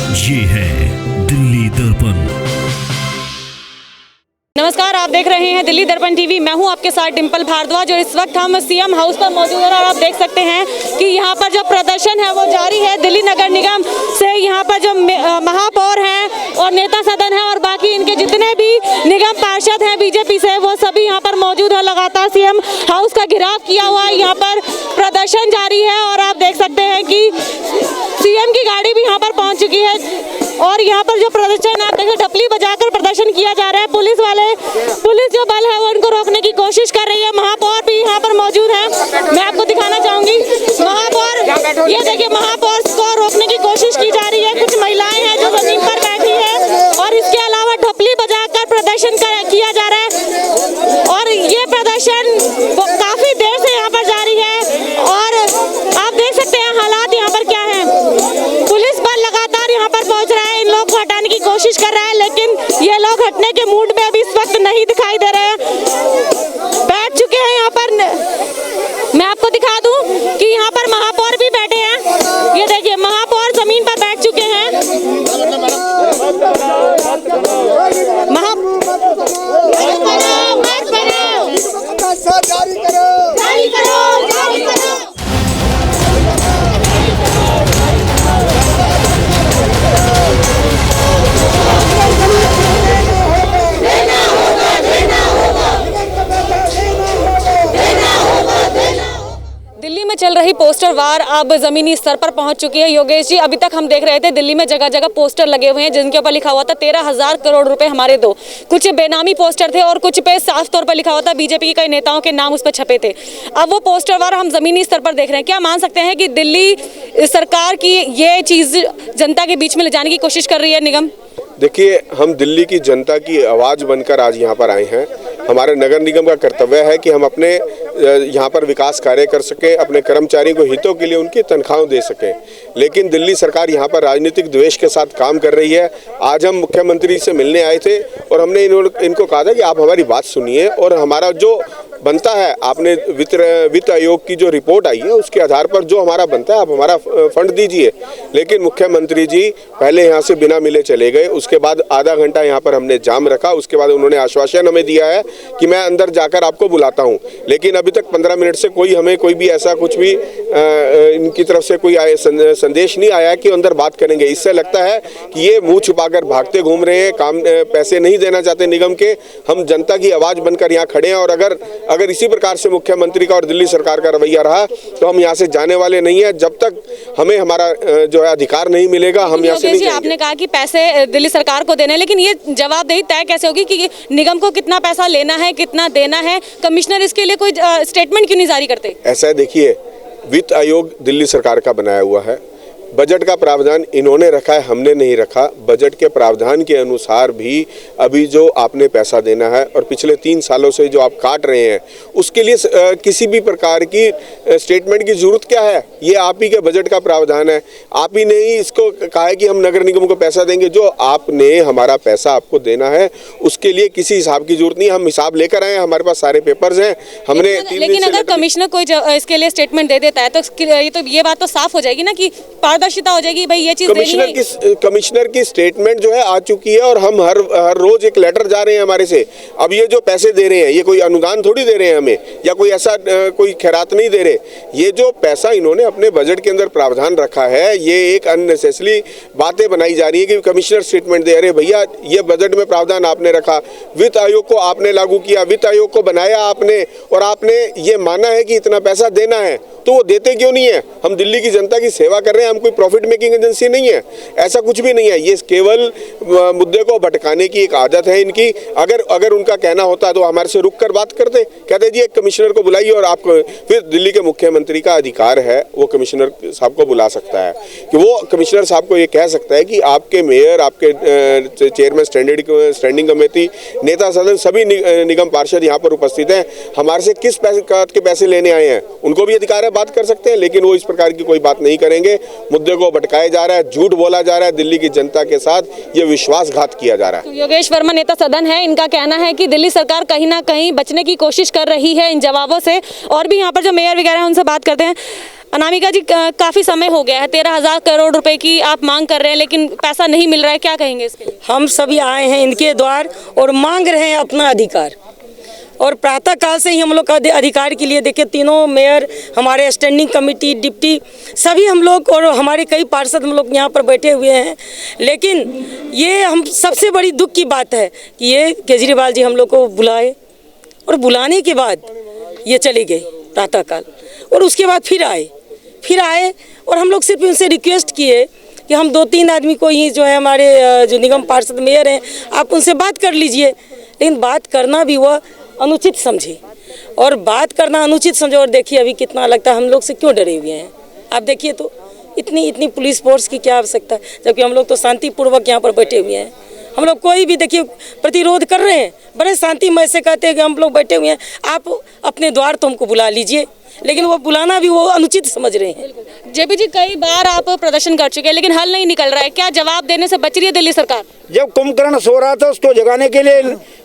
ये है दिल्ली दर्पण। नमस्कार, आप देख रहे हैं दिल्ली दर्पण टीवी। मैं हूं आपके साथ डिंपल भारद्वाज और इस वक्त हम सीएम हाउस पर मौजूद हैं और आप देख सकते हैं कि यहां पर जो प्रदर्शन है वो जारी है। दिल्ली नगर निगम से यहां पर जो महापौर हैं और नेता सदन है और बाकी इनके जितने भी निगम पार्षद हैं बीजेपी से, वो सभी यहां पर मौजूद है। लगातार सीएम हाउस का घेराव किया हुआ है, यहाँ पर प्रदर्शन जारी है और आप देख सकते हैं कि सीएम की गाड़ी भी यहाँ पर पहुँच चुकी है और यहाँ पर जो प्रदर्शन आप देखिए ढपली बजाकर प्रदर्शन किया जा रहा है। पुलिस जो बल है वो इनको रोकने की कोशिश कर रही है। महापौर भी यहाँ पर मौजूद है, मैं आपको दिखाना चाहूंगी। महापौर, ये देखिए महापौर को रोकने की कोशिश की जा रही है। कुछ महिलाएं हैं जो जमीन पर बैठी है और इसके अलावा ढपली बजाकर प्रदर्शन किया जा रहा है और ये प्रदर्शन काफी देर से यहाँ पर जारी है और आप देख सकते हैं हालात यहाँ पर क्या है। पुलिस बल लगातार यहाँ पर पहुँच रहा है, इन लोग को हटाने की कोशिश कर रहा है, लेकिन ये लोग हटने के मूड में अभी इस वक्त नहीं दिखाई दे रहे हैं, बैठ चुके हैं यहाँ पर। मैं आपको दिखा दूं कि यहाँ पर महापौर भी बैठे हैं। ये देखिए महापौर जमीन पर बैठ चुके हैं। दिल्ली में चल रही पोस्टर वार अब जमीनी स्तर पर पहुंच चुकी है। योगेश जी, अभी तक हम देख रहे थे दिल्ली में जगह जगह पोस्टर लगे हुए हैं जिनके ऊपर लिखा हुआ था 13,000 करोड़ रुपए हमारे दो। कुछ बेनामी पोस्टर थे और कुछ पे साफ तौर पर लिखा हुआ था बीजेपी के कई नेताओं के नाम उस पर छपे थे। अब वो पोस्टर वार हम जमीनी स्तर पर देख रहे हैं। क्या मान सकते हैं कि दिल्ली सरकार की ये चीज जनता के बीच में ले जाने की कोशिश कर रही है निगम? देखिए, हम दिल्ली की जनता की आवाज़ बनकर आज यहाँ पर आए हैं। हमारे नगर निगम का कर्तव्य है कि हम अपने यहाँ पर विकास कार्य कर सकें, अपने कर्मचारियों को हितों के लिए उनकी तनख्वाह दे सकें, लेकिन दिल्ली सरकार यहाँ पर राजनीतिक द्वेष के साथ काम कर रही है। आज हम मुख्यमंत्री से मिलने आए थे और हमने इनको कहा था कि आप हमारी बात सुनिए और हमारा जो बनता है, आपने वित्त आयोग की जो रिपोर्ट आई है उसके आधार पर जो हमारा बनता है आप हमारा फंड दीजिए। लेकिन मुख्यमंत्री जी पहले यहाँ से बिना मिले चले गए। उसके बाद आधा घंटा यहाँ पर हमने जाम रखा। उसके बाद उन्होंने आश्वासन हमें दिया है कि मैं अंदर जाकर आपको बुलाता हूँ, लेकिन अभी तक 15 मिनट से हमें कोई भी ऐसा कुछ भी इनकी तरफ से कोई संदेश नहीं आया कि अंदर बात करेंगे। इससे लगता है कि ये मुँह छुपाकर भागते घूम रहे हैं, काम पैसे नहीं देना चाहते निगम के। हम जनता की आवाज़ बनकर यहाँ खड़े हैं और अगर इसी प्रकार से मुख्यमंत्री का और दिल्ली सरकार का रवैया रहा तो हम यहाँ से जाने वाले नहीं है। जब तक हमें हमारा जो है अधिकार नहीं मिलेगा हम यहाँ से नहीं जाएंगे। आपने कहा कि पैसे दिल्ली सरकार को देने, लेकिन ये जवाबदेही तय कैसे होगी कि निगम को कितना पैसा लेना है, कितना देना है? कमिश्नर इसके लिए कोई स्टेटमेंट क्यों नहीं जारी करते? ऐसा है, देखिए, वित्त आयोग दिल्ली सरकार का बनाया हुआ है। बजट का प्रावधान इन्होंने रखा है, हमने नहीं रखा। बजट के प्रावधान के अनुसार भी अभी जो आपने पैसा देना है और पिछले 3 सालों से जो आप काट रहे हैं उसके लिए किसी भी प्रकार की स्टेटमेंट की जरूरत क्या है? ये आप ही के बजट का प्रावधान है। आप ही ने ही इसको कहा है कि हम नगर निगम को पैसा देंगे। जो आपने हमारा पैसा आपको देना है उसके लिए किसी हिसाब की जरूरत नहीं। हम हिसाब लेकर आए हैं, हमारे पास सारे पेपर्स हैं। हमने लेकिन अगर कमिश्नर कोई इसके लिए स्टेटमेंट दे देता है तो ये बात तो साफ हो जाएगी ना कि पारदर्शिता हो जाएगी। भाई ये चीज कमिश्नर की स्टेटमेंट जो है आ चुकी है और हम हर रोज एक लेटर जा रहे हैं हमारे से। अब ये जो पैसे दे रहे हैं ये कोई अनुदान थोड़ी दे रहे हैं हमें, या कोई ऐसा कोई खैरात नहीं दे रहे। ये जो पैसा इन्होंने अपने बजट के अंदर प्रावधान रखा है, ये एक अननेसेसरी बातें बनाई जा रही है कि कमिश्नर स्टेटमेंट दे। अरे भैया, ये बजट में प्रावधान आपने रखा, वित्त आयोग को आपने लागू किया, वित्त आयोग को बनाया आपने और आपने ये माना है कि इतना पैसा देना है, तो वो देते क्यों नहीं है? हम दिल्ली की जनता की सेवा कर रहे हैं, हम कोई प्रॉफिट मेकिंग एजेंसी नहीं है, ऐसा कुछ भी नहीं है। ये केवल मुद्दे को भटकाने की एक आदत है इनकी। अगर उनका कहना होता तो हमारे से रुक कर बात करते, कहते जी एक कमिश्नर को बुलाइए और आपको फिर दिल्ली के मुख्यमंत्री का अधिकार है, वो कमिश्नर साहब को बुला सकता है कि वो कमिश्नर साहब को ये कह सकता है कि आपके मेयर, आपके चेयरमैन स्टैंडिंग कमेटी, नेता सदन, सभी निगम पार्षद यहाँ पर उपस्थित हैं, हमारे से किस के पैसे लेने आए हैं। उनको भी अधिकार है, बात कर सकते हैं, लेकिन वो इस प्रकार की कोई बात नहीं करेंगे। मुद्दे को भटकाया जा रहा है, झूठ बोला जा रहा है, दिल्ली की जनता के साथ ये विश्वासघात किया जा रहा है। योगेश वर्मा नेता सदन है, इनका कहना है कि दिल्ली सरकार कहीं ना कहीं बचने की कोशिश कर रही है इन जवाबों से। और भी यहाँ पर जो मेयर वगैरह हैं उनसे बात करते हैं। अनामिका जी, काफ़ी समय हो गया है, 13,000 करोड़ रुपए की आप मांग कर रहे हैं, लेकिन पैसा नहीं मिल रहा है, क्या कहेंगे इसके लिए? हम सभी आए हैं इनके द्वार और मांग रहे हैं अपना अधिकार, और प्रातः काल से ही हम लोग का अधिकार के लिए देखिए, तीनों मेयर, हमारे स्टैंडिंग कमेटी, डिप्टी, सभी हम लोग और हमारे कई पार्षद हम लोग यहाँ पर बैठे हुए हैं। लेकिन ये हम सबसे बड़ी दुख की बात है कि ये केजरीवाल जी हम लोग को बुलाए और बुलाने के बाद ये चले गए प्रातःकाल, और उसके बाद फिर आए और हम लोग सिर्फ उनसे रिक्वेस्ट किए कि हम 2-3 आदमी को ही जो है हमारे जो निगम पार्षद मेयर हैं, आप उनसे बात कर लीजिए। लेकिन बात करना भी वह अनुचित समझे, और बात करना अनुचित समझे। और देखिए अभी कितना लगता है हम लोग से क्यों डरे हुए हैं। आप देखिए तो इतनी पुलिस फोर्स की क्या आवश्यकता है, जबकि हम लोग तो शांतिपूर्वक यहाँ पर बैठे हुए हैं। हम लोग कोई भी देखिए प्रतिरोध कर रहे हैं, बड़े शांतिमय से कहते हैं कि हम लोग बैठे हुए हैं, आप अपने द्वार तो हमको बुला लीजिए, लेकिन वो बुलाना भी वो अनुचित समझ रहे हैं। जेपी जी, कई बार आप प्रदर्शन कर चुके हैं, लेकिन हल नहीं निकल रहा है, क्या जवाब देने से बच रही है दिल्ली सरकार? जब कुंभकर्ण सो रहा था उसको जगाने के लिए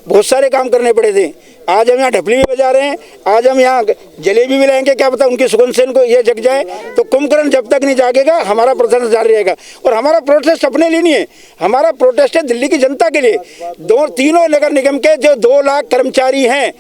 बहुत सारे काम करने पड़े थे। आज हम यहाँ ढपली भी बजा रहे हैं, आज हम यहाँ जलेबी भी लाएंगे, क्या पता उनकी सुगंध से इनको ये जग जाए। तो कुंभकर्ण जब तक नहीं जागेगा हमारा प्रदर्शन जारी रहेगा। और हमारा प्रोटेस्ट अपने लिए नहीं है, हमारा प्रोटेस्ट है दिल्ली की जनता के लिए। तीनों नगर निगम के जो 2 लाख कर्मचारी हैं,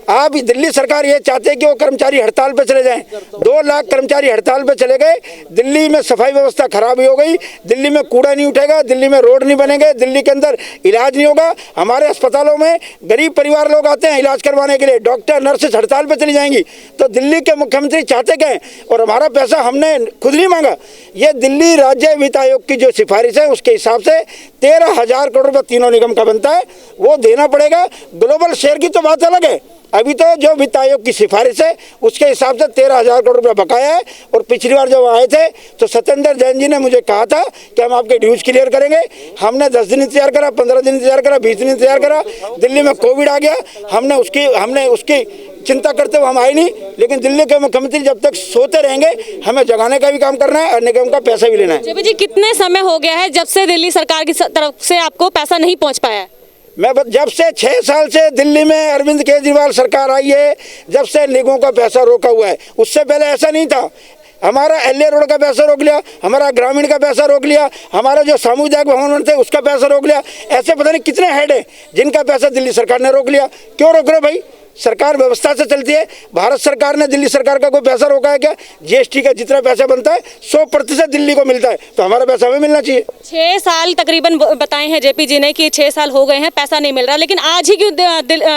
आप दिल्ली सरकार ये चाहते हैं कि वो कर्मचारी हड़ताल पे चले जाएं। 2 लाख कर्मचारी हड़ताल पे चले गए। दिल्ली में सफाई व्यवस्था खराब हो गई, दिल्ली में कूड़ा नहीं उठेगा, दिल्ली में रोड नहीं बनेंगे, दिल्ली के अंदर इलाज नहीं होगा। हमारे अस्पतालों में गरीब परिवार लोग आते हैं इलाज करवाने के लिए, डॉक्टर नर्सेज हड़ताल पे चली जाएंगी। तो दिल्ली के मुख्यमंत्री चाहते क्या हैं? और हमारा पैसा हमने खुद नहीं मांगा, ये दिल्ली राज्य वित्त आयोग की जो सिफारिश है उसके हिसाब से 13,000 करोड़ रुपये तीनों निगम का बनता है, वो देना पड़ेगा। ग्लोबल शेयर की तो बात अलग है, अभी तो जो वित्त आयोग की सिफारिश है उसके हिसाब से 13,000 करोड़ रुपया बकाया है। और पिछली बार जब आए थे तो सत्येंद्र जैन जी ने मुझे कहा था कि हम आपके ड्यूज क्लियर करेंगे। हमने 10 दिन इंतजार करा, 15 दिन इंतजार करा, 20 दिन इंतजार करा, दिल्ली में कोविड आ गया, हमने उसकी चिंता करते हुए हम आए नहीं। लेकिन दिल्ली के मुख्यमंत्री जब तक सोते रहेंगे, हमें जगाने का भी काम करना है और निगम का पैसा भी लेना है। जेपी जी, कितने समय हो गया है जब से दिल्ली सरकार की तरफ से आपको पैसा नहीं पहुँच पाया है? मैं जब से 6 साल से दिल्ली में अरविंद केजरीवाल सरकार आई है, जब से निगमों का पैसा रोका हुआ है, उससे पहले ऐसा नहीं था। हमारा एलए रोड का पैसा रोक लिया, हमारा ग्रामीण का पैसा रोक लिया, हमारा जो सामुदायिक भवन थे उसका पैसा रोक लिया। ऐसे पता नहीं कितने हेड हैं जिनका पैसा दिल्ली सरकार ने रोक लिया। क्यों रोक रहे भाई? सरकार व्यवस्था से चलती है। भारत सरकार ने दिल्ली सरकार का कोई पैसा रोका है क्या? जीएसटी का जितना पैसा बनता है 100% दिल्ली को मिलता है, तो हमारा पैसा हमें मिलना चाहिए। 6 साल तकरीबन बताए हैं जेपी जी ने कि 6 साल हो गए हैं, पैसा नहीं मिल रहा, लेकिन आज ही क्यों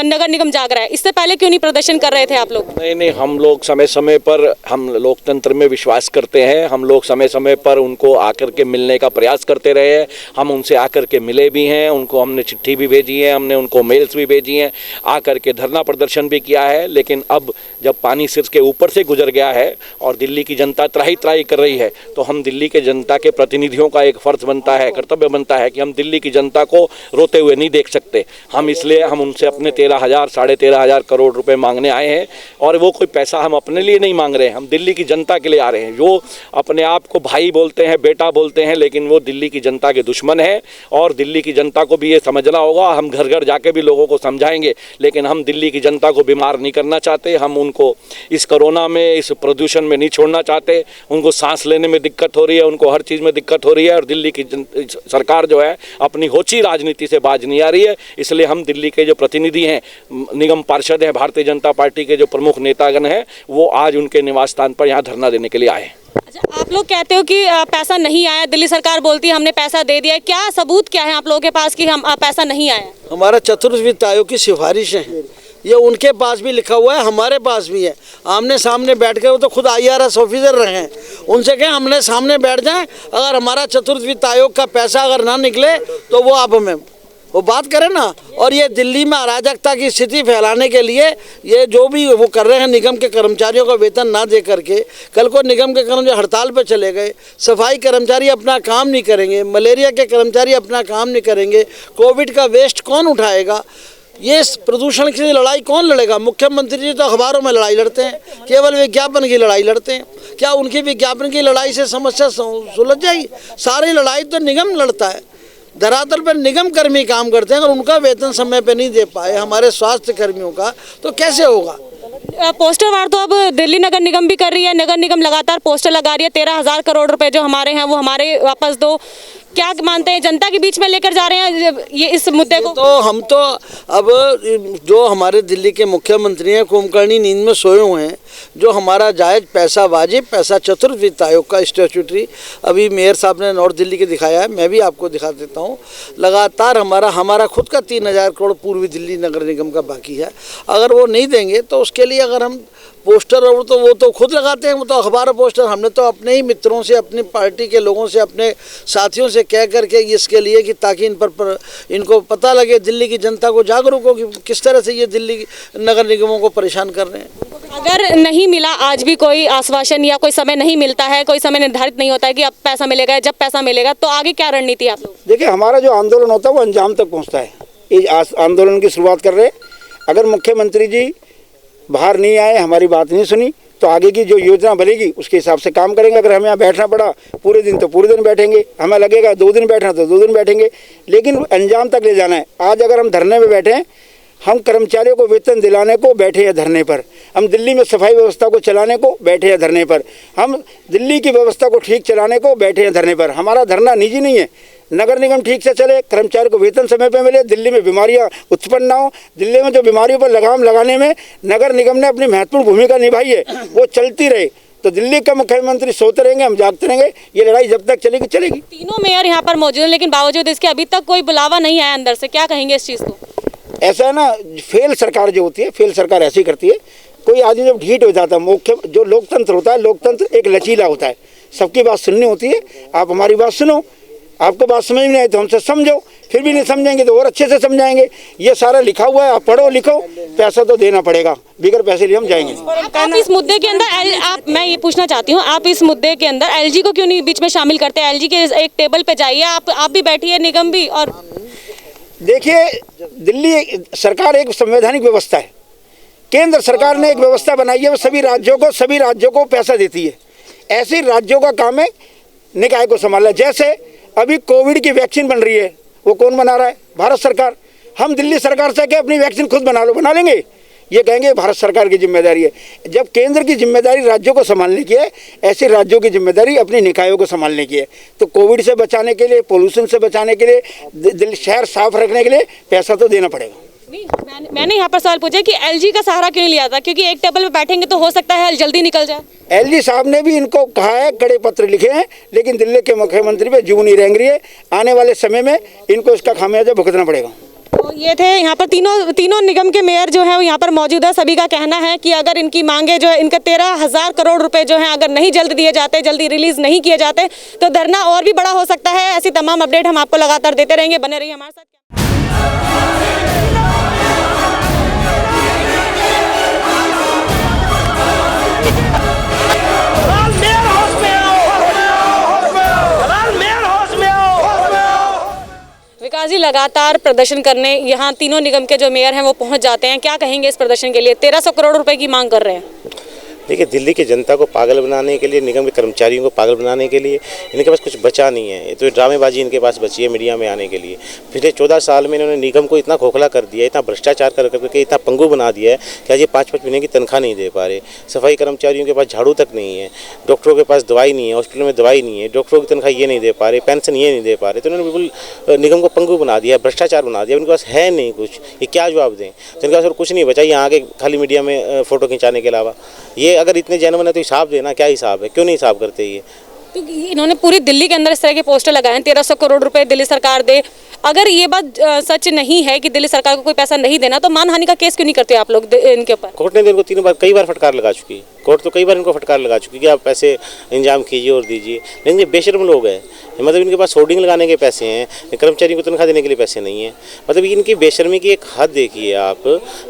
नगर निगम जाग रहा है? इससे पहले क्यों नहीं प्रदर्शन कर रहे थे आप लोग? नहीं, हम लोग समय समय पर, हम लोकतंत्र में विश्वास करते हैं, हम लोग समय समय पर उनको आकर के मिलने का प्रयास करते रहे हैं। हम उनसे आकर के मिले भी हैं, उनको हमने चिट्ठी भी भेजी है, हमने उनको मेल्स भी भेजी हैं, आकर के धरना प्रदर्शन भी किया है। लेकिन अब जब पानी सिर के ऊपर से गुजर गया है और दिल्ली की जनता त्राही त्राही कर रही है, तो हम दिल्ली के जनता के प्रतिनिधियों का एक फर्ज बनता है, कर्तव्य बनता है कि हम दिल्ली की जनता को रोते हुए नहीं देख सकते। इसलिए हम उनसे अपने 13,000 साढ़े 13,000 करोड़ रुपए मांगने आए हैं। और वो कोई पैसा हम अपने लिए नहीं मांग रहे हैं, हम दिल्ली की जनता के लिए आ रहे हैं। जो अपने आप को भाई बोलते हैं, बेटा बोलते हैं, लेकिन वो दिल्ली की जनता के दुश्मन है। और दिल्ली की जनता को भी ये समझना होगा। हम घर घर जाके भी लोगों को समझाएंगे, लेकिन हम दिल्ली की जनता को बीमार नहीं करना चाहते। हम उनको इस कोरोना में, इस प्रदूषण में नहीं छोड़ना चाहते। उनको सांस लेने में दिक्कत हो रही है, उनको हर चीज़ में दिक्कत हो रही है। और दिल्ली की सरकार जो है अपनी होची राजनीति से बाज नहीं आ रही है। इसलिए हम दिल्ली के जो प्रतिनिधि हैं, निगम पार्षद हैं, भारतीय जनता पार्टी के जो प्रमुख नेतागण हैं, वो आज उनके निवास स्थान पर यहाँ धरना देने के लिए आए हैं। अच्छा, आप लोग कहते हो कि पैसा नहीं आया, दिल्ली सरकार बोलती है हमने पैसा दे दिया है, क्या सबूत क्या है आप लोगों के पास कि हम पैसा नहीं आया? हमारा चतुर्थ वित्त आयोग की सिफारिश है, ये उनके पास भी लिखा हुआ है, हमारे पास भी है। आमने सामने बैठ के, वो तो खुद IRS ऑफिसर रहे हैं, उनसे कहें हमने सामने बैठ जाएं, अगर हमारा चतुर्थ वित्त आयोग का पैसा अगर ना निकले तो वो आप हमें वो बात करें ना। और ये दिल्ली में अराजकता की स्थिति फैलाने के लिए ये जो भी वो कर रहे हैं, निगम के कर्मचारियों को वेतन ना दे करके, कल को निगम के कर्मचारी हड़ताल पर चले गए, सफाई कर्मचारी अपना काम नहीं करेंगे, मलेरिया के कर्मचारी अपना काम नहीं करेंगे, कोविड का वेस्ट कौन उठाएगा? ये प्रदूषण की लड़ाई कौन लड़ेगा? मुख्यमंत्री जी तो अखबारों में लड़ाई लड़ते हैं, केवल विज्ञापन की लड़ाई लड़ते हैं। क्या उनकी विज्ञापन की लड़ाई से समस्या सुलझ जाएगी? सारी लड़ाई तो निगम लड़ता है। धरातल पर निगम कर्मी काम करते हैं, अगर उनका वेतन समय पे नहीं दे पाए, हमारे स्वास्थ्य कर्मियों का, तो कैसे होगा? पोस्टर वार तो अब दिल्ली नगर निगम भी कर रही है। नगर निगम लगातार पोस्टर लगा रही है। 13,000 करोड़ रुपए जो हमारे हैं वो हमारे वापस दो। क्या मानते हैं, जनता के बीच में लेकर जा रहे हैं ये इस मुद्दे को? तो हम तो अब जो हमारे दिल्ली के मुख्यमंत्री हैं कुंभकर्णी नींद में सोए हुए हैं। जो हमारा जायज पैसा, वाजिब पैसा चतुर्थ वित्त आयोग का स्टैट्यूटरी अभी मेयर साहब ने नॉर्थ दिल्ली के दिखाया है, मैं भी आपको दिखा देता हूँ। लगातार हमारा खुद का 3,000 करोड़ पूर्वी दिल्ली नगर निगम का बाकी है। अगर वो नहीं देंगे तो उसके लिए अगर हम पोस्टर, और तो वो तो खुद लगाते हैं, वो तो अखबार और पोस्टर। हमने तो अपने ही मित्रों से, अपनी पार्टी के लोगों से, अपने साथियों से कह करके इसके लिए कि ताकि इन पर इनको पता लगे, दिल्ली की जनता को जागरूक हो कि किस तरह से ये दिल्ली नगर निगमों को परेशान कर रहे हैं। अगर नहीं मिला आज भी कोई आश्वासन या कोई समय नहीं मिलता है, कोई समय निर्धारित नहीं होता है कि अब पैसा मिलेगा, जब पैसा मिलेगा, तो आगे क्या रणनीति है आप लोग? देखिए, हमारा जो आंदोलन होता है वो अंजाम तक पहुँचता है। ये आंदोलन की शुरुआत कर रहे हैं। अगर मुख्यमंत्री जी बाहर नहीं आए, हमारी बात नहीं सुनी, तो आगे की जो योजना बनेगी उसके हिसाब से काम करेंगे। अगर हमें यहाँ बैठना पड़ा पूरे दिन तो पूरे दिन बैठेंगे, हमें लगेगा 2 दिन बैठना तो 2 दिन बैठेंगे, लेकिन अंजाम तक ले जाना है। आज अगर हम धरने में बैठे हैं, हम कर्मचारियों को वेतन दिलाने को बैठे हैं धरने पर, हम दिल्ली में सफाई व्यवस्था को चलाने को बैठे हैं धरने पर, हम दिल्ली की व्यवस्था को ठीक चलाने को बैठे हैं धरने पर। हमारा धरना निजी नहीं है। नगर निगम ठीक से चले, कर्मचारी को वेतन समय पे मिले, दिल्ली में बीमारियां उत्पन्न ना हो। दिल्ली में जो बीमारियों पर लगाम लगाने में नगर निगम ने अपनी महत्वपूर्ण भूमिका निभाई है, वो चलती रहे। तो दिल्ली का मुख्यमंत्री सोते रहेंगे, हम जागते रहेंगे। ये लड़ाई जब तक चलेगी चलेगी। तीनों मेयर यहाँ पर मौजूद हैं, लेकिन बावजूद इसके अभी तक कोई बुलावा नहीं आया अंदर से। क्या कहेंगे इस चीज़ को? ऐसा है ना, फेल सरकार जो होती है, फेल सरकार ऐसी करती है। कोई आदमी जब ढीठ हो जाता है, मुख्य जो लोकतंत्र होता है, लोकतंत्र एक लचीला होता है। सबकी बात सुननी होती है। आप हमारी बात सुनो, आपको बात समझ नहीं आई तो हमसे समझो, फिर भी नहीं समझेंगे तो और अच्छे से समझाएंगे। ये सारा लिखा हुआ है, आप पढ़ो लिखो, पैसा तो देना पड़ेगा, बिगर पैसे लिए हम जाएंगे। आप इस मुद्दे के अंदर मैं ये पूछना चाहती हूँ, आप इस मुद्दे के अंदर एलजी को क्यों नहीं बीच में शामिल करते? एलजी के एक टेबल पे जाइए, आप भी बैठिए, निगम भी। और देखिए, दिल्ली सरकार एक संवैधानिक व्यवस्था है। केंद्र सरकार ने एक व्यवस्था बनाई है, वो सभी राज्यों को पैसा देती है। ऐसे राज्यों का काम है निकाय को संभालना। जैसे अभी कोविड की वैक्सीन बन रही है, वो कौन बना रहा है? भारत सरकार। हम दिल्ली सरकार से क्या अपनी वैक्सीन खुद बना लो, बना लेंगे? ये कहेंगे भारत सरकार की जिम्मेदारी है। जब केंद्र की जिम्मेदारी राज्यों को संभालने की है, ऐसे राज्यों की जिम्मेदारी अपने निकायों को संभालने की है। तो कोविड से बचाने के लिए, पोल्यूशन से बचाने के लिए, दिल्ली शहर साफ रखने के लिए पैसा तो देना पड़ेगा। मैंने यहाँ पर सवाल पूछा कि एलजी का सहारा क्यों नहीं लिया था? क्योंकि एक टेबल पे बैठेंगे तो हो सकता है जल्दी निकल जाए। एलजी साहब ने भी इनको कहा है, कड़े पत्र लिखे हैं, लेकिन दिल्ली के मुख्यमंत्री पे जू नहीं रेंग रही है। आने वाले समय में इनको इसका खामियाजा भुगतना पड़ेगा। तो ये थे यहाँ पर तीनों निगम के मेयर जो है वो यहाँ पर मौजूद है। सभी का कहना है कि अगर इनकी मांगे जो है, इनका 13,000 करोड़ रुपए जो है अगर नहीं जल्द दिए जाते, जल्दी रिलीज नहीं किए जाते, तो धरना और भी बड़ा हो सकता है। ऐसी तमाम अपडेट हम आपको लगातार देते रहेंगे, बने रहिए हमारे साथ। विकास जी, लगातार प्रदर्शन करने यहाँ तीनों निगम के जो मेयर हैं वो पहुँच जाते हैं। क्या कहेंगे इस प्रदर्शन के लिए? 1300 करोड़ रुपए की मांग कर रहे हैं। देखिए, दिल्ली की जनता को पागल बनाने के लिए, निगम के कर्मचारियों को पागल बनाने के लिए इनके पास कुछ बचा नहीं है। ये तो ड्रामेबाजी इनके पास बची है मीडिया में आने के लिए। पिछले 14 साल में इन्होंने निगम को इतना खोखला कर दिया, इतना भ्रष्टाचार कर करके इतना पंगु बना दिया है कि आज ये 5-5 महीने की तनख्वाह नहीं दे पा रहे। सफाई कर्मचारियों के पास झाड़ू तक नहीं है, डॉक्टरों के पास दवाई नहीं है, हॉस्पिटल में दवाई नहीं है, डॉक्टरों की तनख्वाह ये नहीं दे पा रहे, पेंशन ये नहीं दे पा रहे। तो इन्होंने बिल्कुल निगम को पंगु बना दिया, भ्रष्टाचार बना दिया। उनके पास है नहीं कुछ, ये क्या जवाब दें? तो इनके पास और कुछ नहीं बचा यहाँ आगे, खाली मीडिया में फ़ोटो खिंचाने के अलावा। ये अगर इतने जेन्युइन है तो हिसाब देना, क्या हिसाब है? क्यों नहीं हिसाब करते ये? तो इन्होंने पूरी दिल्ली के अंदर इस तरह के पोस्टर लगाए हैं, 1300 करोड़ रुपए दिल्ली सरकार दे। अगर ये बात सच नहीं है कि दिल्ली सरकार को कोई पैसा नहीं देना, तो मानहानि का केस क्यों नहीं करते आप लोग इनके ऊपर? कोर्ट ने इनको कई बार फटकार लगा चुकी है। कोर्ट तो कई बार इनको फटकार लगा चुकी है कि आप पैसे इंतजाम कीजिए और दीजिए, लेकिन ये बेशर्म लोग हैं। मतलब इनके पास होर्डिंग लगाने के पैसे हैं, कर्मचारियों को तनख्वाह देने के लिए पैसे नहीं है। मतलब इनकी बेशर्मी की एक हद देखिए आप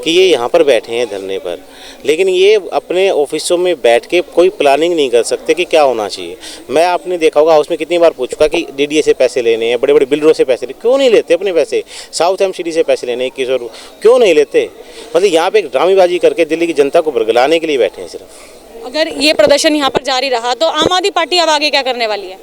कि ये यहाँ पर बैठे हैं धरने पर, लेकिन ये अपने ऑफिसों में बैठ के कोई प्लानिंग नहीं कर सकते कि क्या होना चाहिए। मैं आपने देखा होगा हाउस में कितनी बार पूछ चुका कि डीडीए से पैसे लेने हैं, बड़े बड़े बिल्डरों से पैसे क्यों नहीं लेते? अपने पैसे साउथ एमसीडी से पैसे लेने 21 और क्यों नहीं लेते? मतलब यहाँ पे एक ड्रामेबाजी करके दिल्ली की जनता को बरगलाने के लिए बैठे हैं सिर्फ। अगर ये प्रदर्शन यहाँ पर जारी रहा तो आम आदमी पार्टी अब आगे क्या करने वाली है?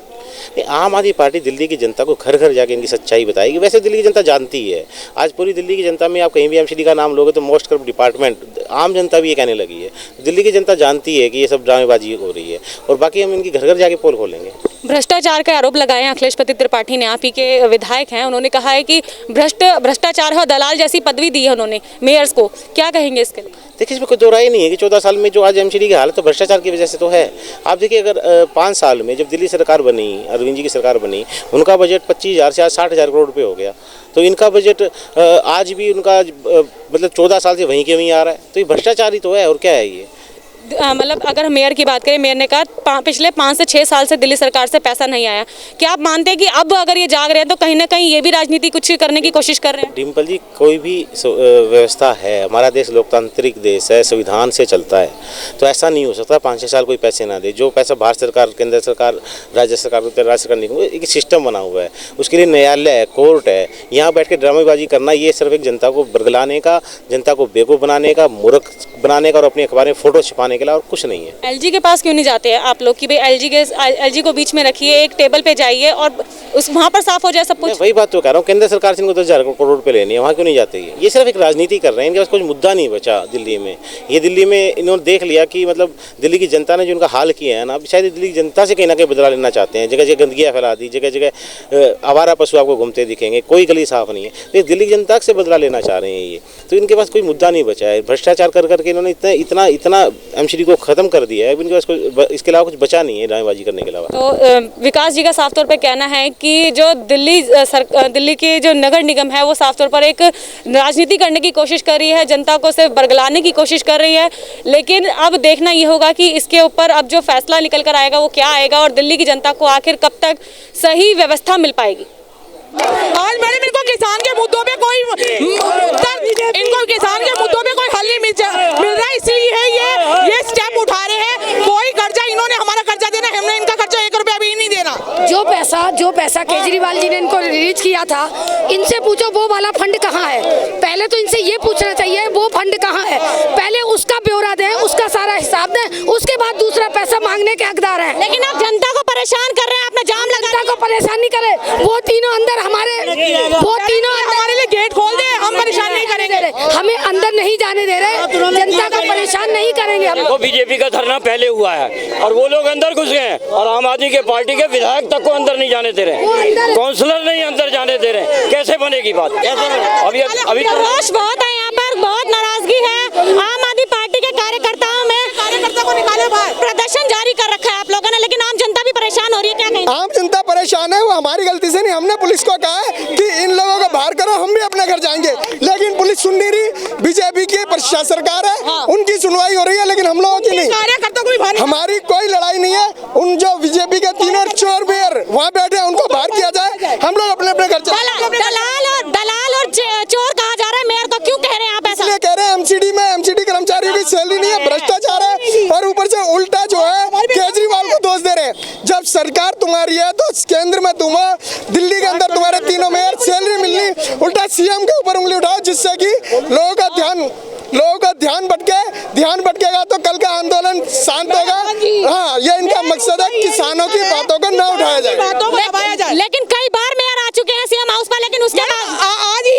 आम आदमी पार्टी दिल्ली की जनता को घर घर जाके इनकी सच्चाई बताएगी। वैसे दिल्ली की जनता जानती ही है, आज पूरी दिल्ली की जनता में आप कहीं भी एमसीडी का नाम लोगे तो मोस्ट करप्ट डिपार्टमेंट, आम जनता भी ये कहने लगी है। दिल्ली की जनता जानती है कि ये सब ड्रामेबाजी हो रही है और बाकी हम इनकी घर घर जाके पोल खोलेंगे। भ्रष्टाचार का आरोप लगाए हैं अखिलेश पति त्रिपाठी ने, आप ही के विधायक हैं, उन्होंने कहा है कि भ्रष्टाचार और दलाल जैसी पदवी दी है उन्होंने मेयर्स को, क्या कहेंगे इसके लिए? देखिए, इसमें कोई दो राय नहीं है कि 14 साल में जो आज एमसीडी की हालत तो भ्रष्टाचार की वजह से तो है। आप देखिए, अगर 5 साल में जब दिल्ली सरकार बनी, अरविंद जी की सरकार बनी, उनका बजट 25,000 से आज 60,000 करोड़ रुपये हो गया। तो इनका बजट आज भी उनका मतलब 14 साल से वहीं के वहीं आ रहा है। तो ये भ्रष्टाचार ही तो है, और क्या है ये? मतलब अगर हम मेयर की बात करें, मेयर ने कहा पिछले 5 से 6 साल से दिल्ली सरकार से पैसा नहीं आया। क्या आप मानते हैं कि अब अगर ये जाग रहे हैं तो कहीं ना कहीं ये भी राजनीति कुछ करने की कोशिश कर रहे हैं? डिम्पल जी, कोई भी व्यवस्था है, हमारा देश लोकतांत्रिक देश है, संविधान से चलता है, तो ऐसा नहीं हो सकता 5-6 साल कोई पैसे ना दे। जो पैसा भारत सरकार, केंद्र सरकार, राज्य सरकार, राज्य सरकार निगम, एक सिस्टम बना हुआ है, उसके लिए न्यायालय है, कोर्ट है। यहाँ बैठ के ड्रामेबाजी करना, ये सिर्फ एक जनता को बरगलाने का, जनता को बेवकूफ़ बनाने का, मूर्ख बनाने का और अपनी अखबार में फोटो छिपाने के लिए, और कुछ नहीं है। एलजी के पास क्यों नहीं जाते हैं आप लोग कि भाई एलजी को बीच में रखिए, एक टेबल पे जाइए और उस वहाँ पर साफ हो जाए सब कुछ? वही बात तो कह रहा हूँ, केंद्र सरकार से इनको 10,000 करोड़ रुपए लेने हैं, वहाँ क्यों नहीं जाते? ये सिर्फ एक राजनीति कर रहे हैं, इनके पास कुछ मुद्दा नहीं बचा दिल्ली में। ये दिल्ली में इन्होंने देख लिया कि मतलब दिल्ली की जनता ने जो उनका हाल किया है ना, अब शायद दिल्ली की जनता से कहीं ना कहीं बदला लेना चाहते हैं। जगह जगह गंदगियाँ फैला दी, जगह जगह आवारा पशु आपको घूमते दिखेंगे, कोई गली साफ नहीं है। तो दिल्ली की जनता से बदला लेना चाह रहे हैं ये, तो इनके पास कोई मुद्दा नहीं बचा है। भ्रष्टाचार कर करके इन्होंने इतना एमसीडी को खत्म कर दिया है, इनके पास इसके अलावा कुछ बचा नहीं है ड्रामेबाजी करने के अलावा। तो विकास जी का साफ तौर पे कहना है कि जो दिल्ली की जो नगर निगम है वो साफ तौर पर एक राजनीति करने की कोशिश कर रही है, जनता को सिर्फ बरगलाने की कोशिश कर रही है। लेकिन अब देखना ये होगा कि इसके ऊपर अब जो फैसला निकल कर आएगा वो क्या आएगा और दिल्ली की जनता को आखिर कब तक सही व्यवस्था मिल पाएगी। आज मैडम इनको किसान के मुद्दों पे कोई इनको किसान के मुद्दों पे कोई हल नहीं मिल रहा है, इसलिए ये स्टेप उठा रहे हैं। कोई कर्जा, इन्होंने हमारा कर्जा देना, हमने इनका कर्जा 1 रुपया भी नहीं देना। जो पैसा केजरीवाल जी ने इनको रिलीज किया था, इनसे पूछो वो वाला फंड कहाँ है। पहले तो इनसे ये पूछना चाहिए वो फंड कहाँ है, पहले उसका ब्यौरा दें, उसका सारा हिसाब दें, उसके बाद दूसरा पैसा मांगने के हकदार हैं। लेकिन आप जनता को परेशान कर रहे हैं, आपने जाम जनता को परेशान नहीं करे, वो तीनों अंदर हमारे लिए गेट खोल दे, हम परेशान नहीं करेंगे। हमें अंदर नहीं जाने दे रहे, जनता को परेशान नहीं करेंगे हम। वो बीजेपी का धरना पहले हुआ है और वो लोग अंदर घुस गए और आम आदमी के पार्टी के विधायक तक को अंदर नहीं जाने दे रहे, काउंसलर नहीं अंदर जाने दे रहे। कैसे बनेगी बात? अभी रोष बहुत है यहाँ पर, बहुत नाराजगी है आम आदमी पार्टी के कार्यकर्ताओं में। कार्यकर्ता को निकाले बाहर, प्रदर्शन जारी कर रखा है आप लोगों ने, लेकिन आम जनता भी परेशान हो रही है। क्या कहें? आम जनता परेशान है, वो हमारी गलती से नहीं। हमने पुलिस को कहा है कि इन लोगों को बाहर करो, हम भी अपने घर जाएंगे, लेकिन पुलिस सुन नहीं रही। बीजेपी की प्रशासन सरकार है, उनकी सुनवाई हो रही है, लेकिन हम लोगों की नहीं। कार्यकर्ता को भी हमारी कोई लड़ाई नहीं है। उन जो बीजेपी के 3 चोर बेयर वहाँ बैठे हैं, उनको बाहर किया जाए, हम लोग अपने अपने घर चले। दलाल और चोर कहा जा रहा है, मेयर को क्यों कह रहे हैं आप ऐसा? इसलिए कह रहे हैं एमसीडी कर्मचारियों की सैलरी नहीं है, भ्रष्टाचार है, और ऊपर से उल्टा जो है केजरीवाल को दोष दे रहे हैं। जब सरकार तुम्हारी है तो केंद्र में तुम, दिल्ली के अंदर तुम्हारे 3 मेयर, सैलरी मिलनी, उल्टा सीएम के ऊपर उंगली उठाओ, जिससे कि लोगों का ध्यान भटकेगा तो कल का आंदोलन शांत होगा। हाँ, ये इनका मकसद है, किसानों की बातों को न उठाया जाए। लेकिन कई बार मेयर आ चुके हैं सीएम हाउस पर, लेकिन उसके बाद आज ही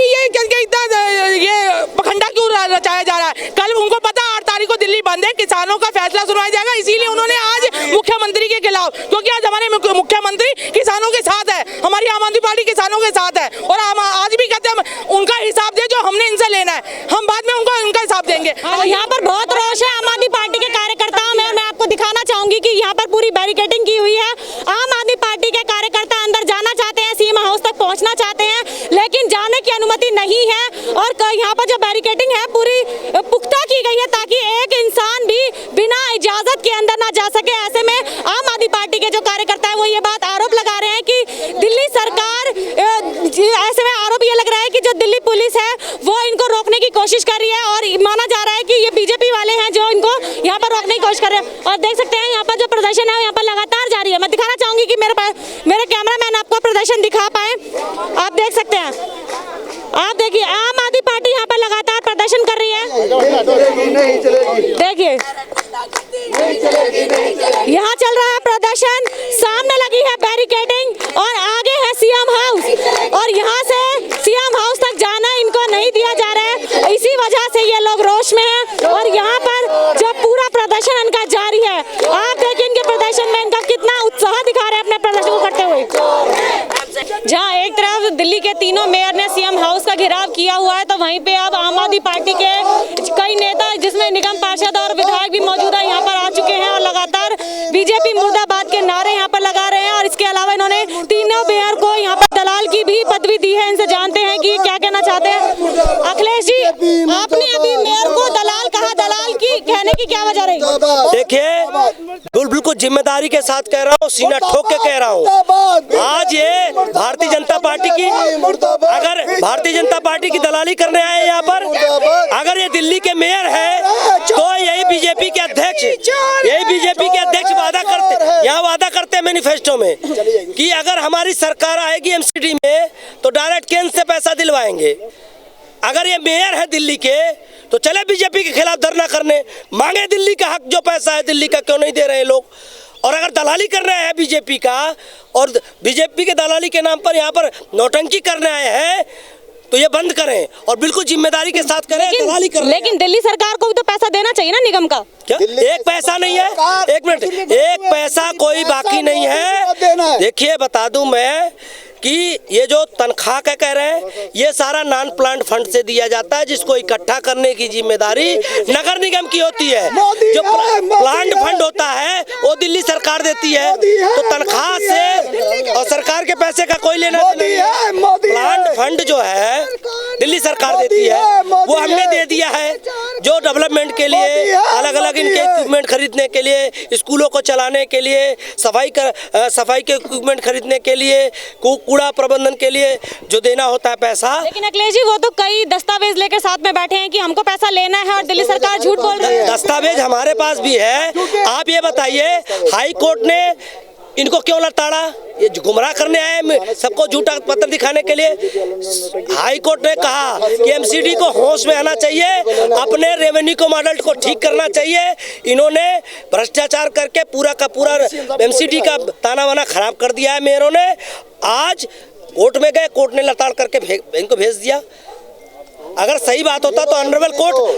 ये पखंडा क्यों रचाया जा रहा है? कल उनको पता 8 तारीख को दिल्ली बंद है, किसानों का फैसला सुनवाया जाएगा, इसीलिए उन्होंने आज मुख्यमंत्री के खिलाफ, क्योंकि आज हमारे मुख्यमंत्री किसानों के साथ है, हमारी आम आदमी पार्टी किसानों के साथ है, और आज भी कहते हैं उनका हिसाब दे जो हमने इनसे लेना है, हम बाद में उनका हिसाब देंगे। यहाँ पर बहुत रोष है आम आदमी पार्टी के कार्यकर्ताओं में। मैं आपको दिखाना चाहूंगी कि यहाँ पर पूरी बैरिकेडिंग की हुई है। आम आदमी पार्टी के कार्यकर्ता अंदर जाना चाहते हैं, सीएम हाउस तक पहुँचना चाहते हैं, लेकिन जाने की अनुमति नहीं है। और यहाँ पर जो बैरिकेडिंग है पूरी पुख्ता की गई है, ताकि एक इंसान भी बिना इजाजत के अंदर ना जा सके। ऐसे में आम आदमी पार्टी के जो कार्यकर्ता है वो ये बात आरोप लगा रहे हैं कि दिल्ली सरकार, ऐसे में आरोप ये लग रहा है कि जो दिल्ली पुलिस है वो इनको रोकने की कोशिश कर रही है, और माना जा रहा है कि ये बीजेपी वाले हैं जो इनको यहाँ पर रोकने की कोशिश कर रहे हैं। और देख सकते हैं यहाँ पर जो प्रदर्शन है यहाँ पर लगातार जारी है। मैं दिखाना चाहूंगी कि मेरे कैमरामैन आपको प्रदर्शन दिखा पाए। आप देख सकते हैं, आप देखिए आम आदमी पार्टी यहाँ पर लगातार प्रदर्शन कर रही है। देखिए यहाँ चल रहा है प्रदर्शन, सामने लगी है बैरिकेडिंग, दिल्ली के तीनों मेयर ने सीएम हाउस का घेराव किया हुआ है, तो वहीं पे अब आम आदमी पार्टी के कई नेता जिसमें निगम पार्षद और विधायक भी मौजूदा यहाँ पर आ चुके हैं और लगातार बीजेपी मुर्दाबाद के नारे यहाँ पर लगा रहे हैं। और इसके अलावा इन्होंने तीनों मेयर को यहाँ पर दलाल की भी पदवी दी है। इनसे जानते हैं कि क्या कहना चाहते हैं। अखिलेश जी, आपने अभी मेयर को दलाल कहा, दलाल की कहने की क्या वजह रही? देखिए, बिल्कुल जिम्मेदारी के साथ कह रहा हूँ, सीना ठोक के कह रहा हूँ। आज ये भारतीय जनता पार्टी की, अगर भारतीय जनता पार्टी की दलाली करने आए यहाँ पर, अगर ये दिल्ली के मेयर है तो यही बीजेपी के अध्यक्ष वादा करते मैनिफेस्टो में कि अगर हमारी सरकार आएगी एमसीडी में तो डायरेक्ट केंद्र से पैसा दिलवाएंगे। अगर ये मेयर है दिल्ली के तो चले बीजेपी के खिलाफ धरना करने, मांगे दिल्ली का हक, जो पैसा है दिल्ली का क्यों नहीं दे रहे लोग। और अगर दलाली करने आए हैं बीजेपी का और बीजेपी के दलाली के नाम पर यहाँ पर नौटंकी करने आए हैं तो ये बंद करें और बिल्कुल जिम्मेदारी के साथ करें। दलाली करें, लेकिन दिल्ली सरकार को भी तो पैसा देना चाहिए ना निगम का। क्या एक पैसा नहीं है? एक मिनट, एक पैसा कोई बाकी नहीं है। देखिए, बता दूं मैं कि ये जो तनख्वाह का कह रहे हैं, ये सारा नॉन प्लांट फंड से दिया जाता है, जिसको इकट्ठा करने की जिम्मेदारी नगर निगम की होती है। जो प्लांट फंड होता है वो दिल्ली सरकार देती है, तो तनख्वाह से और सरकार के पैसे का कोई लेना नहीं है। प्लांट फंड जो है दिल्ली सरकार देती है, वो हमने दे दिया है, जो डेवलपमेंट के लिए, अलग अलग इनके इक्विपमेंट खरीदने के लिए, स्कूलों को चलाने के लिए, सफाई के इक्विपमेंट खरीदने के लिए, कूड़ा प्रबंधन के लिए जो देना होता है पैसा। लेकिन अखिलेश जी, वो तो कई दस्तावेज लेकर साथ में बैठे हैं कि हमको पैसा लेना है और दिल्ली सरकार झूठ बोल रही है। दस्तावेज हमारे पास भी है। आप ये बताइए, हाई कोर्ट ने इनको क्यों लताड़ा? ये गुमराह करने आए सबको झूठा पत्र दिखाने के लिए। हाई कोर्ट ने कहा कि एमसीडी को होश में आना चाहिए, अपने रेवेन्यू को मॉडल को ठीक करना चाहिए। इन्होंने भ्रष्टाचार करके पूरा का पूरा एमसीडी का ताना वाना खराब कर दिया है मेयरों ने। आज कोर्ट में गए, कोर्ट ने लताड़ करके इनको भेज दिया। अगर सही बात होता तो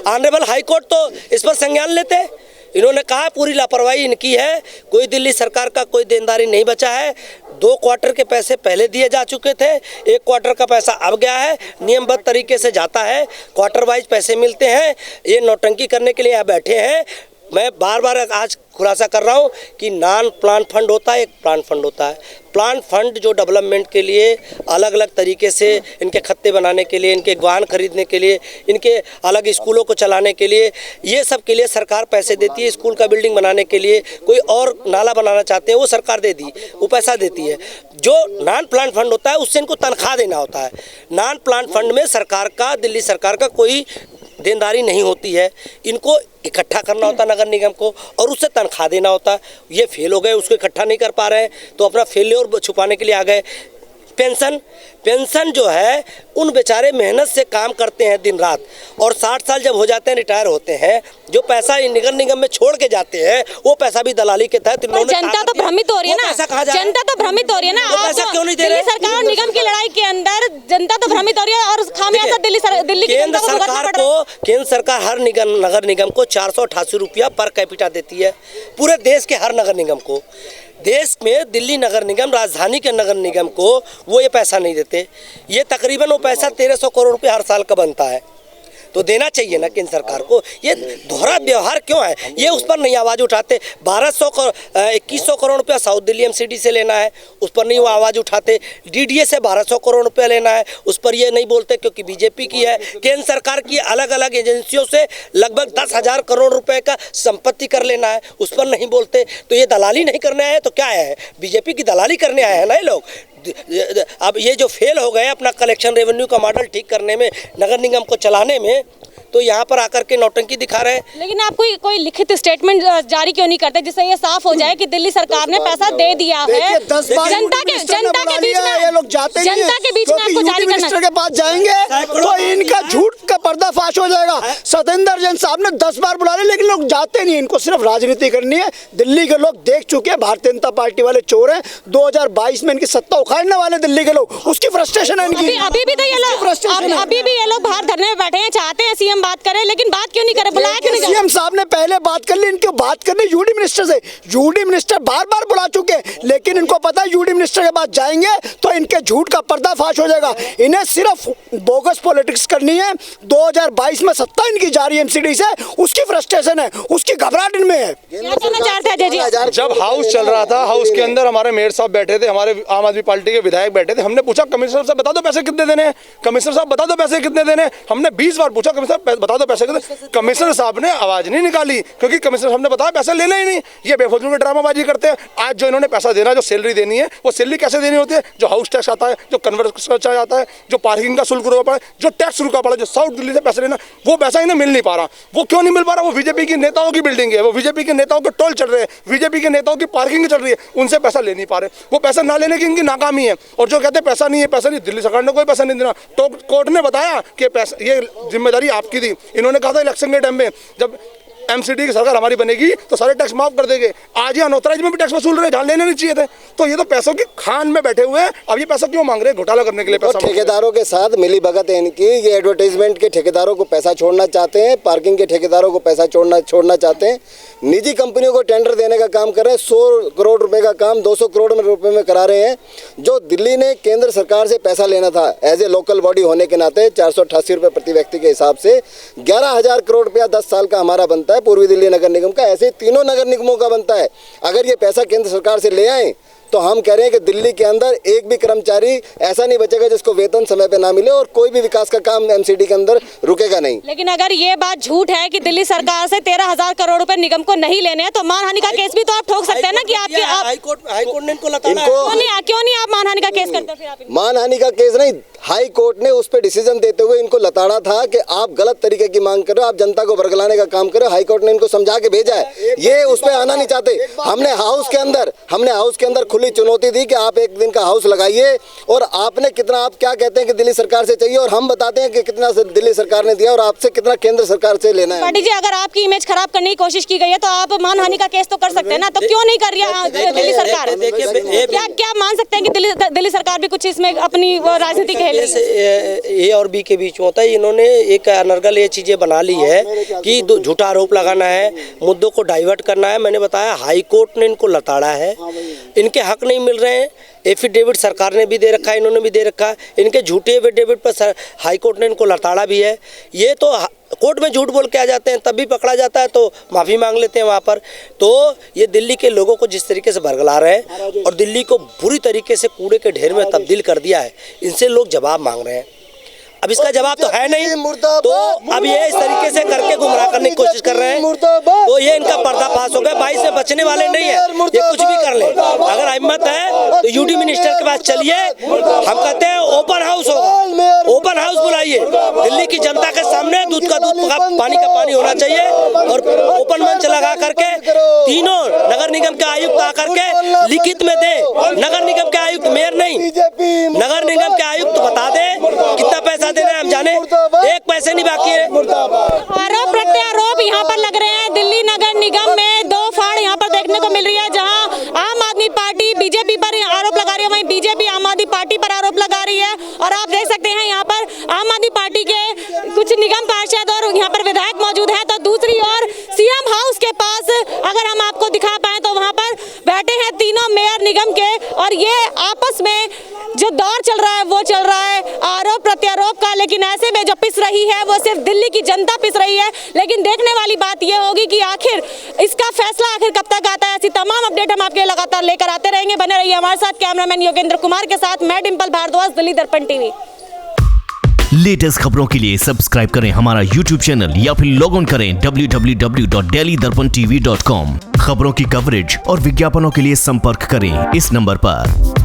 ऑनरेबल हाई कोर्ट तो इस पर संज्ञान लेते। इन्होंने कहा पूरी लापरवाही इनकी है, कोई दिल्ली सरकार का कोई देनदारी नहीं बचा है। 2 क्वार्टर के पैसे पहले दिए जा चुके थे, 1 क्वार्टर का पैसा अब गया है, नियमबद्ध तरीके से जाता है, क्वार्टर वाइज पैसे मिलते हैं। ये नौटंकी करने के लिए यहाँ बैठे हैं। मैं बार बार आज खुलासा कर रहा हूँ कि नॉन प्लान फंड होता है, एक प्लान फंड होता है। प्लान फंड जो डेवलपमेंट के लिए अलग अलग तरीके से, इनके खत्ते बनाने के लिए, इनके वाहन खरीदने के लिए, इनके अलग स्कूलों को चलाने के लिए, ये सब के लिए सरकार पैसे देती है। स्कूल का बिल्डिंग बनाने के लिए, कोई और नाला बनाना चाहते हैं वो सरकार देती, वो पैसा देती है। जो नॉन प्लान फंड होता है उससे इनको तनख्वाह देना होता है। नॉन प्लान फंड में सरकार का, दिल्ली सरकार का कोई देनदारी नहीं होती है। इनको इकट्ठा करना होता है नगर निगम को और उससे तनख्वाह देना होता है। ये फेल हो गए, उसको इकट्ठा नहीं कर पा रहे हैं तो अपना फेलियर छुपाने के लिए आ गए। पेंशन जो है, उन बेचारे मेहनत से काम करते हैं दिन रात और 60 साल जब हो जाते हैं, रिटायर होते हैं, जो पैसा नगर निगम में छोड़ के जाते हैं वो पैसा भी दलाली के तहत जनता तो भ्रमित हो रही है ना। जनता तो भ्रमित हो रही है ना। पैसा क्यों नहीं दे रहे? सरकार और निगम की लड़ाई के अंदर जनता तो भ्रमित हो रही है और खामियाजा दिल्ली केंद्र सरकार हर नगर निगम को 488 रुपया पर कैपिटा देती है, पूरे देश के हर नगर निगम को। देश में दिल्ली नगर निगम, राजधानी के नगर निगम को वो ये पैसा नहीं देते। ये तकरीबन वो पैसा 1300 करोड़ रुपए हर साल का बनता है, तो देना चाहिए ना केंद्र सरकार को। ये दोहरा व्यवहार क्यों है? ये उस पर नहीं आवाज़ उठाते। 2100 करोड़ रुपया साउथ दिल्ली एमसीडी से लेना है, उस पर नहीं वो आवाज़ उठाते। डीडीए से 1200 करोड़ रुपया लेना है, उस पर ये नहीं बोलते क्योंकि बीजेपी की है। केंद्र सरकार की अलग अलग एजेंसियों से लगभग 10,000 करोड़ रुपए का संपत्ति कर लेना है, उस पर नहीं बोलते। तो ये दलाली नहीं करने आए तो क्या है? बीजेपी की दलाली करने आए हैं ना ये लोग। अब ये जो फेल हो गए अपना कलेक्शन रेवेन्यू का मॉडल ठीक करने में, नगर निगम को चलाने में, तो यहाँ पर आकर के नौटंकी दिखा रहे हैं। लेकिन आप कोई लिखित स्टेटमेंट जारी क्यों नहीं करते जिससे ये साफ हो जाए कि दिल्ली सरकार ने पैसा दे दिया है? जनता के बीच में ये लोग जाते हैं, जनता के बीच में आपको जारी करना मिनिस्टर के पास जाएंगे तो इनका झूठ का पर्दाफाश हो जाएगा। सतेंद्र जैन साहब ने 10 बार बुला लिया लेकिन लोग जाते नहीं। इनको सिर्फ राजनीति करनी है। दिल्ली के लोग देख चुके हैं भारतीय जनता पार्टी वाले चोर हैं। 2022 में इनकी सत्ता उखाड़ने वाले दिल्ली के लोग, उसकी फ्रस्ट्रेशन है इनकी। अभी भी ये लोग बाहर धरने में बैठे हैं, चाहते हैं सीएम बात करें लेकिन बात क्यों नहीं करे, बुलाया क्यों नहीं? सीएम साहब ने पहले बात कर ली, इनको बात करनी यूडी मिनिस्टर से। यूडी मिनिस्टर बार बार बुला चुके, लेकिन इनको पता है यूडी मिनिस्टर के बाद जाएंगे तो इनके झूठ का पर्दाफाश हो जाएगा। इन्हें सिर्फ बोगस पॉलिटिक्स करनी है। 2022 में सत्ता इनकी जा रही है एमसीडी से, उसकी फ्रस्ट्रेशन है, उसकी घबराहट इनमें है। क्या कहना चाहते हैं अजय जी? जब हाउस चल रहा था, हाउस के अंदर हमारे मेयर साहब बैठे थे, हमारे आम आदमी पार्टी के विधायक बैठे थे, हमने पूछा कमिश्नर साहब बता दो पैसे कितने देने हैं, कमिश्नर साहब बता दो पैसे कितने देने हैं। हमने 20 बार पूछा कमिश्नर बता दो पैसे कितने, कमिश्नर साहब ने आवाज नहीं निकाली, क्योंकि कमिश्नर साहब ने बताया पैसा लेना ही नहीं। ये बेफजूल में ड्रामाबाजी करते हैं। आज जो इन्होंने पैसा देना, जो सैलरी देनी है, वो सैलरी कैसे देनी होती है? जो हाउस टैक्स आता है, जो कन्वर्शन आता है, जो पार्किंग का शुल्क रुका पड़ा है, जो टैक्स रुका पड़ा है, जो साउथ दिल्ली से पैसा लेना, वो पैसा इन्हें मिल नहीं पा रहा। वो क्यों नहीं मिल पा रहा? वो बीजेपी के नेताओं की बिल्डिंग है, वो बीजेपी के नेताओं के टोल चल रहे हैं, बीजेपी के नेताओं की पार्किंग चल रही है, उनसे पैसा ले नहीं पा रहे। वो पैसा ना लेने की इनकी नाकामी है। और जो कहते हैं पैसा नहीं है, पैसा नहीं, दिल्ली सरकार ने कोई पैसा नहीं देना। तो कोर्ट ने बताया कि पैसा, ये जिम्मेदारी आपकी थी। इन्होंने कहा था इलेक्शन के टाइम में जब एमसीडी की सरकार हमारी बनेगी तो सारे टैक्स माफ कर देंगे। आज ये अनऑथराइज में भी टैक्स वसूल रहे हैं, जहाँ लेने नहीं चाहिए थे। तो ये तो पैसों की खान में बैठे हुए हैं। अब ये पैसा क्यों मांग रहे हैं? घोटाला करने के लिए पैसा। ठेकेदारों के साथ मिली भगत है इनकी। ये एडवर्टाइजमेंट के ठेकेदारों को पैसा छोड़ना चाहते हैं, पार्किंग के ठेकेदारों को पैसा छोड़ना चाहते हैं, निजी कंपनियों को टेंडर देने का काम कर रहे हैं। 100 करोड़ रुपए का काम 200 करोड़ रुपए में करा रहे हैं। जो दिल्ली ने केंद्र सरकार से पैसा लेना था एज ए लोकल बॉडी होने के नाते 488 रुपये प्रति व्यक्ति के हिसाब से 11,000 करोड़ रुपया 10 साल का हमारा बनता है पूर्वी दिल्ली नगर निगम का। ऐसे तीनों नगर निगमों का बनता है। अगर ये पैसा केंद्र सरकार से ले आए तो हम कह रहे हैं कि दिल्ली के अंदर एक भी कर्मचारी ऐसा नहीं बचेगा जिसको वेतन समय पे ना मिले, और कोई भी विकास का काम एमसीडी के अंदर रुकेगा नहीं। लेकिन अगर ये बात झूठ है कि दिल्ली सरकार से 13,000 करोड़ रुपए निगम को नहीं लेने हैं, तो मानहानि का केस भी तो आप ठोक सकते हैं ना कि आपके हाईकोर्ट ने इनको क्यों नहीं आप मानहानि का केस करते? फिर आप मानहानि का केस नहीं, हाई कोर्ट ने उस पर डिसीजन देते हुए इनको लताड़ा था कि आप गलत तरीके की मांग कर रहे हो, आप जनता को बरगलाने का काम कर रहे हो। हाई कोर्ट ने इनको समझा के भेजा है, ये उस पर आना नहीं चाहते। हमने हाउस के अंदर खुली चुनौती दी कि आप एक दिन का हाउस लगाइए, और आपने कितना, आप क्या कहते हैं कि दिल्ली सरकार से चाहिए, और हम बताते हैं कि कितना दिल्ली सरकार ने दिया और आपसे कितना केंद्र सरकार से लेना है। पार्टी जी, अगर आपकी इमेज खराब करने की कोशिश की गई है तो आप मानहानि का केस तो कर सकते हैं ना, तो क्यों नहीं कर रही है दिल्ली सरकार? क्या मान सकते हैं कि दिल्ली सरकार भी कुछ इसमें अपनी राजनीति खेल रही है? ए और बी के बीच में होता है। इन्होंने एक अनर्गल ये चीजें बना ली है कि झूठा आरोप लगाना है, मुद्दों को डाइवर्ट करना है। मैंने बताया हाई कोर्ट ने इनको लताड़ा है, इनके हक नहीं मिल रहे हैं। एफिडेविट सरकार ने भी दे रखा है, इन्होंने भी दे रखा है। इनके झूठे एफिडेविट पर हाई कोर्ट ने इनको लताड़ा भी है। ये तो कोर्ट में झूठ बोल के आ जाते हैं, तब भी पकड़ा जाता है तो माफ़ी मांग लेते हैं वहाँ पर। तो ये दिल्ली के लोगों को जिस तरीके से बरगला रहे हैं और दिल्ली को बुरी तरीके से कूड़े के ढेर में तब्दील कर दिया है, इनसे लोग जवाब मांग रहे हैं। अब इसका जवाब तो है नहीं, तो अब ये इस तरीके से करके गुमराह करने की कोशिश कर रहे हैं, तो ये इनका पर्दाफाश हो गया। 22 से बचने वाले नहीं है, ये कुछ भी कर ले। अगर हिम्मत है तो यूडी मिनिस्टर के पास चलिए, हम कहते हैं ओपन हाउस होगा, ओपन हाउस बुलाइए। दिल्ली की जनता के सामने दूध का दूध, पानी का पानी होना चाहिए, और ओपन मंच लगा करके तीनों नगर निगम के आयुक्त आकर के लिखित में दे। नगर निगम के आयुक्त, मेयर नहीं, नगर निगम के आयुक्त बता दे कितना पैसा देना है, हम जाने। एक पैसे नहीं बाकी है। आरोप प्रत्यारोप यहाँ पर लग रहे हैं। दिल्ली नगर निगम में दो फाड़ यहाँ पर देखने को मिल रही है, जहाँ आम आदमी पार्टी बीजेपी पर आरोप लगा रही है, वहीं बीजेपी आम आदमी पार्टी पर आरोप लगा रही है। और आप देख सकते हैं यहाँ पर आम आदमी पार्टी के कुछ निगम पार्षद और यहाँ पर विधायक मौजूद है। तो दूसरी ओर सीएम हाउस के पास अगर हम आपको दिखा पाए तो वहाँ पर बैठे हैं तीनों मेयर निगम के, और ये आपस में जो दौर चल रहा है वो चल रहा है आरोप प्रत्यारोप का। लेकिन ऐसे में जो पिस रही है वो सिर्फ दिल्ली की जनता पिस रही है। लेकिन देखने वाली बात ये होगी कि आखिर इसका फैसला आखिर कब तक आता है। ऐसी तमाम अपडेट हम आपके लगातार लेकर आते रहेंगे। बने रहिए हमारे साथ। कैमरामैन योगेंद्र कुमार के साथ मैं डिंपल भारद्वाज, दिल्ली दर्पण टीवी। लेटेस्ट खबरों के लिए सब्सक्राइब करें हमारा YouTube चैनल या फिर लॉग ऑन करें www.delhidarpantv.com। खबरों की कवरेज और विज्ञापनों के लिए संपर्क करें इस नंबर पर।